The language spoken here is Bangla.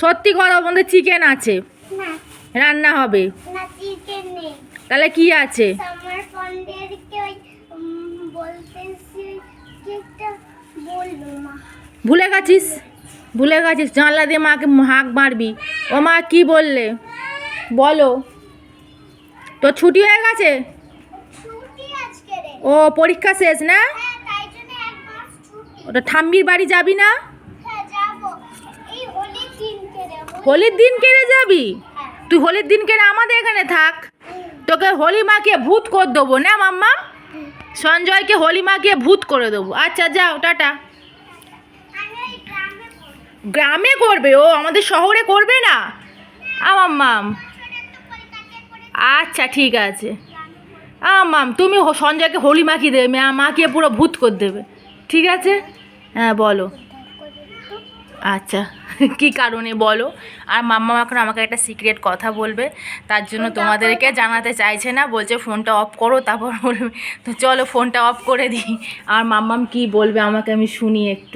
সত্যি কথা বলতে চিকেন আছে, না রান্না হবে। না চিকেন নেই। তাহলে কি আছে? আমার ফ্রেন্ডদেরকে ওই বলতেছি কি একটা বললো মা। ভুলে গেছিস? ভুলে গেছিস? জানলা দিয়ে মাকে হাঁক মারবি। ও মা কি বললে বলো? তোর ছুটি হয়ে গেছে? ছুটি আজকে রে। ও পরীক্ষা শেষ না? হ্যাঁ তাই জন্য এক মাস ছুটি। ওটা ঠাম্মির বাড়ি যাবি না? হ্যাঁ যাবো, এই হোলির দিনকে রে। হোলির দিন কেড়ে যাবি? হ্যাঁ। তুই হোলির দিন কেড়ে আমাদের এখানে থাক, তোকে হোলি মাখিয়ে ভূত করে দেবো না মাম্মা? সঞ্জয়কে হোলি মাখিয়ে ভূত করে দেবো। আচ্ছা যাও, টাটা। আমি ওই গ্রামে পড়ি। গ্রামে করবে? ও আমাদের শহরে করবে না? মাম, আচ্ছা ঠিক আছে। মাম তুমি সঞ্জয়কে হোলি মাখিয়ে দেবে, মাখিয়ে পুরো ভূত করে দেবে, ঠিক আছে? হ্যাঁ বলো। আচ্ছা কি কারণে বলো? আর মাম্মা এখন আমাকে একটা সিক্রেট কথা বলবে, তার জন্য তোমাদেরকে জানাতে চাইছে না, বলছে ফোনটা অফ করো তারপর বলবে। তো চলো ফোনটা অফ করে দিই। আর মাম্মাম কি বলবে আমাকে আমি শুনি একটু।